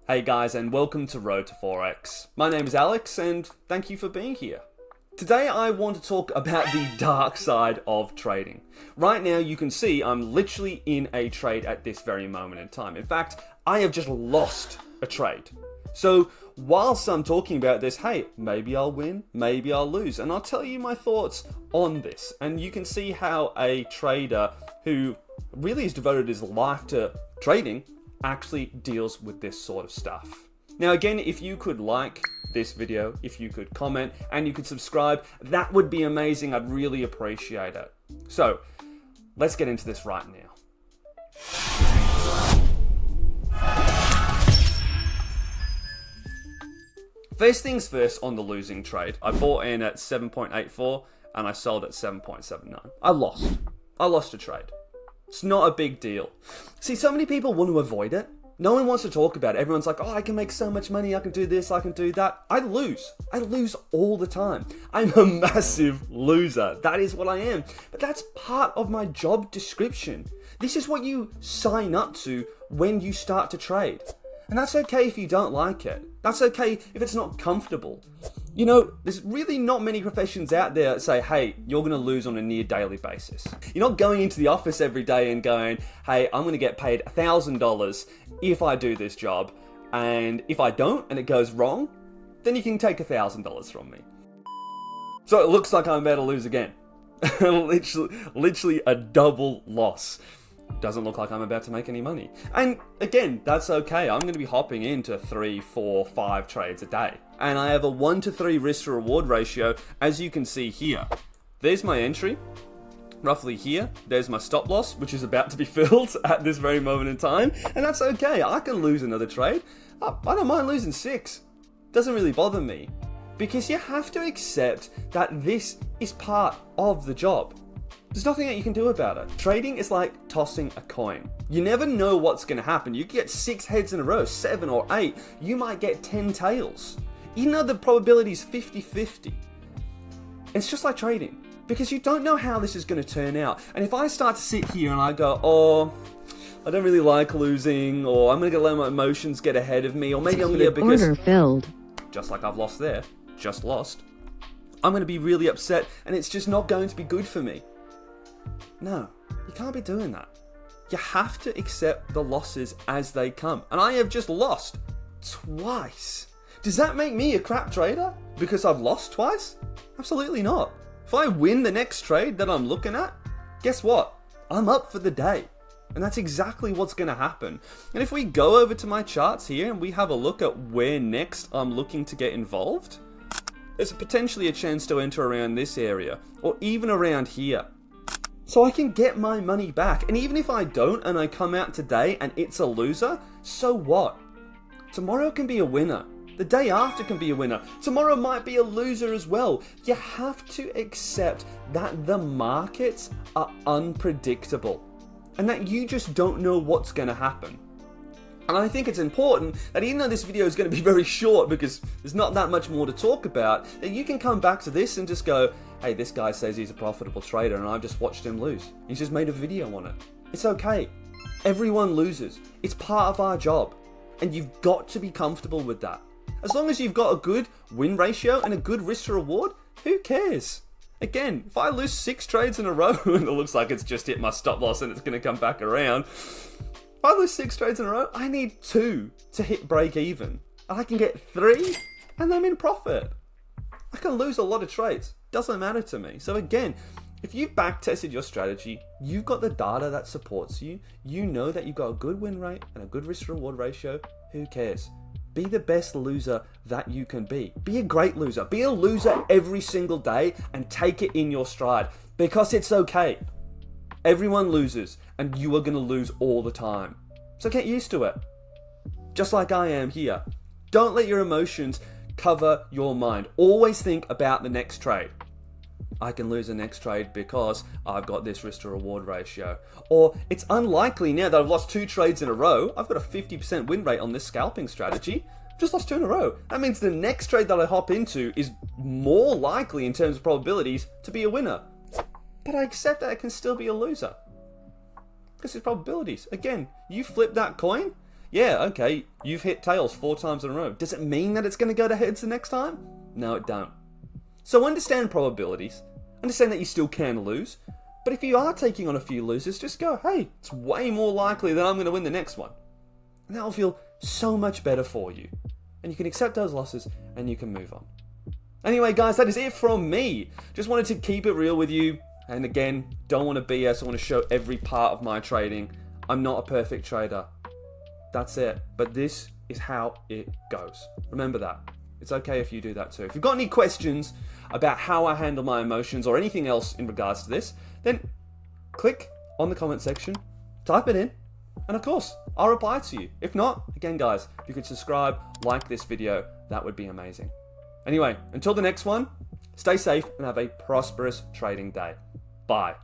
Hey guys, and welcome to Road to Forex. My name is Alex and thank you for being here. Today I want to talk about the dark side of trading. Right now you can see I'm literally in a trade at this very moment in time. In fact, I have just lost a trade. So whilst I'm talking about this, hey, maybe I'll win, maybe I'll lose. And I'll tell you my thoughts on this. And you can see how a trader who really has devoted his life to trading actually deals with this sort of stuff. Now again, if you could like this video, if you could comment, and you could subscribe, that would be amazing. I'd really appreciate it. So let's get into this right now. First things first on the losing trade. I bought in at 7.84 and I sold at 7.79. I lost a trade. It's not a big deal. See, so many people want to avoid it. No one wants to talk about it. Everyone's like, oh, I can make so much money. I can do this. I can do that. I lose all the time. I'm a massive loser. That is what I am. But that's part of my job description. This is what you sign up to when you start to trade. And that's okay if you don't like it. That's okay if it's not comfortable. You know, there's really not many professions out there that say, hey, you're going to lose on a near daily basis. You're not going into the office every day and going, hey, I'm going to get paid $1,000 if I do this job. And if I don't and it goes wrong, then you can take $1,000 from me. So it looks like I'm about to lose again. literally a double loss. Doesn't look like I'm about to make any money. And again, that's okay. I'm going to be hopping into 3, 4, 5 trades a day. And I have a 1 to 3 risk to reward ratio, as you can see here. There's my entry, roughly here. There's my stop loss, which is about to be filled at this very moment in time. And that's okay. I can lose another trade. I don't mind losing 6. Doesn't really bother me. Because you have to accept that this is part of the job. There's nothing that you can do about it. Trading is like tossing a coin. You never know what's going to happen. You get 6 heads in a row, 7 or 8. You might get 10 tails. Even though the probability is 50-50. It's just like trading. Because you don't know how this is going to turn out. And if I start to sit here and I go, oh, I don't really like losing, or I'm going to let my emotions get ahead of me, or maybe I'm going to because order filled. Just like I've lost there, just lost. I'm going to be really upset and it's just not going to be good for me. No, you can't be doing that. You have to accept the losses as they come. And I have just lost twice. Does that make me a crap trader because I've lost twice? Absolutely not. If I win the next trade that I'm looking at, guess what? I'm up for the day. And that's exactly what's going to happen. And if we go over to my charts here and we have a look at where next I'm looking to get involved, there's potentially a chance to enter around this area or even around here. So I can get my money back. And even if I don't and I come out today and it's a loser, so what? Tomorrow can be a winner. The day after can be a winner. Tomorrow might be a loser as well. You have to accept that the markets are unpredictable and that you just don't know what's going to happen. And I think it's important that even though this video is going to be very short because there's not that much more to talk about, that you can come back to this and just go, hey, this guy says he's a profitable trader and I've just watched him lose. He's just made a video on it. It's okay. Everyone loses. It's part of our job. And you've got to be comfortable with that. As long as you've got a good win ratio and a good risk to reward, who cares? Again, if I lose 6 trades in a row and it looks like it's just hit my stop loss and it's going to come back around, if I lose 6 trades in a row, I need 2 to hit break even. And I can get 3 and I'm in profit. I can lose a lot of trades. Doesn't matter to me. So again, if you've back tested your strategy, you've got the data that supports you, you know that you've got a good win rate and a good risk reward ratio, who cares? Be the best loser that you can be. Be a great loser. Be a loser every single day and take it in your stride because it's okay. Everyone loses and you are going to lose all the time. So get used to it. Just like I am here. Don't let your emotions cover your mind. Always think about the next trade. I can lose the next trade because I've got this risk to reward ratio. Or it's unlikely now that I've lost 2 trades in a row. I've got a 50% win rate on this scalping strategy. Just lost 2 in a row. That means the next trade that I hop into is more likely in terms of probabilities to be a winner. But I accept that I can still be a loser. Because it's probabilities. Again, you flip that coin, Yeah, okay, you've hit tails 4 times in a row. Does it mean that it's going to go to heads the next time? No, it don't. So understand probabilities. Understand that you still can lose. But if you are taking on a few losers, just go, hey, it's way more likely that I'm going to win the next one. And that'll feel so much better for you. And you can accept those losses and you can move on. Anyway, guys, that is it from me. Just wanted to keep it real with you. And again, don't want to BS. I want to show every part of my trading. I'm not a perfect trader. That's it. But this is how it goes. Remember that. It's okay if you do that too. If you've got any questions about how I handle my emotions or anything else in regards to this, then click on the comment section, type it in, and of course, I'll reply to you. If not, again guys, if you could subscribe, like this video, that would be amazing. Anyway, until the next one, stay safe and have a prosperous trading day. Bye.